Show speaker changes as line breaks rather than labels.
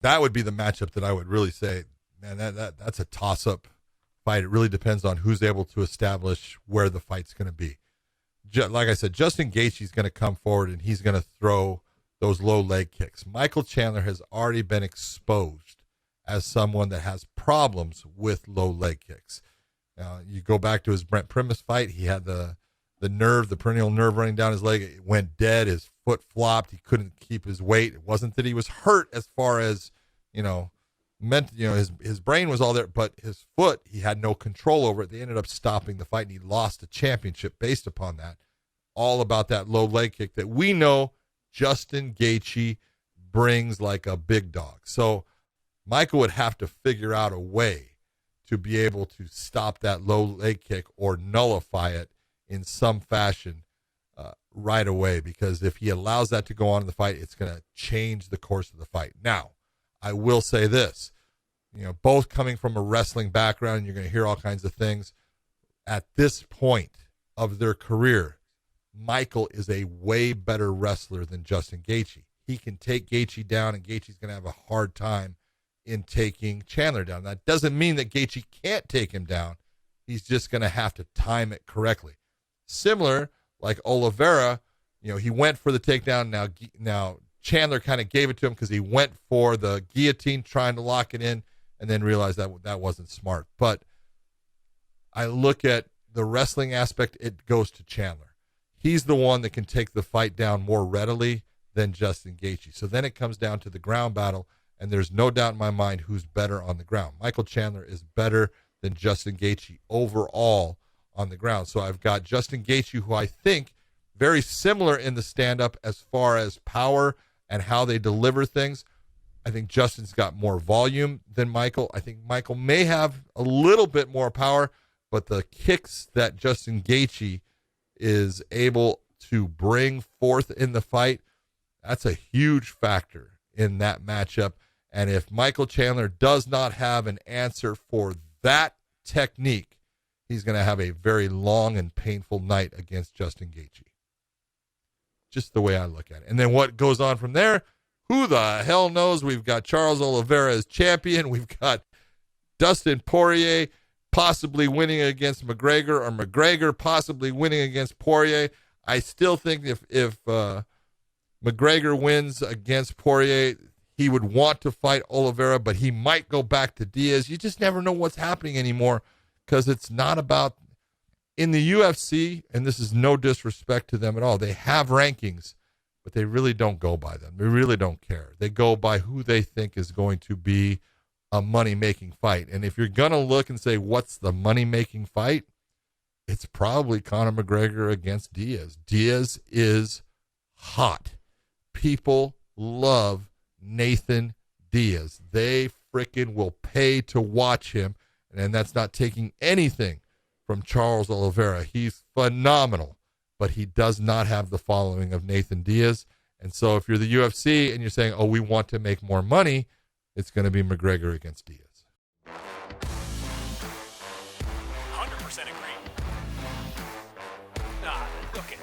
that would be the matchup that I would really say, man, that's a toss-up fight. It really depends on who's able to establish where the fight's going to be. Like I said, Justin Gaethje is going to come forward and he's going to throw those low leg kicks. Michael Chandler has already been exposed as someone that has problems with low leg kicks. You go back to his Brent Primus fight, he had the perennial nerve running down his leg. It went dead. His foot flopped. He couldn't keep his weight. It wasn't that he was hurt as far as, his brain was all there, but his foot, he had no control over it. They ended up stopping the fight, and he lost a championship based upon that. All about that low leg kick that we know Justin Gaethje brings like a big dog. So Michael would have to figure out a way to be able to stop that low leg kick or nullify it in some fashion right away, because if he allows that to go on in the fight, it's going to change the course of the fight. Now, I will say this, both coming from a wrestling background, you're going to hear all kinds of things. At this point of their career, Michael is a way better wrestler than Justin Gaethje. He can take Gaethje down, and Gaethje's going to have a hard time in taking Chandler down. That doesn't mean that Gaethje can't take him down. He's just going to have to time it correctly. Similar, like Oliveira, he went for the takedown. Now Chandler kind of gave it to him because he went for the guillotine, trying to lock it in, and then realized that wasn't smart. But I look at the wrestling aspect, it goes to Chandler. He's the one that can take the fight down more readily than Justin Gaethje. So then it comes down to the ground battle, and there's no doubt in my mind who's better on the ground. Michael Chandler is better than Justin Gaethje overall on the ground. So I've got Justin Gaethje, who I think very similar in the stand-up as far as power and how they deliver things. I think Justin's got more volume than Michael. I think Michael may have a little bit more power, but the kicks that Justin Gaethje is able to bring forth in the fight, that's a huge factor in that matchup. And if Michael Chandler does not have an answer for that technique, he's going to have a very long and painful night against Justin Gaethje. Just the way I look at it. And then what goes on from there, who the hell knows? We've got Charles Oliveira as champion. We've got Dustin Poirier possibly winning against McGregor, or McGregor possibly winning against Poirier. I still think if McGregor wins against Poirier, he would want to fight Oliveira, but he might go back to Diaz. You just never know what's happening anymore, because it's not about, in the UFC, and this is no disrespect to them at all, they have rankings, but they really don't go by them. They really don't care. They go by who they think is going to be a money-making fight. And if you're going to look and say, what's the money-making fight? It's probably Conor McGregor against Diaz. Diaz is hot. People love Nathan Diaz. They freaking will pay to watch him. And that's not taking anything from Charles Oliveira. He's phenomenal, but he does not have the following of Nathan Diaz. And so if you're the UFC and you're saying, oh, we want to make more money, it's going to be McGregor against Diaz.
100% agree. Okay.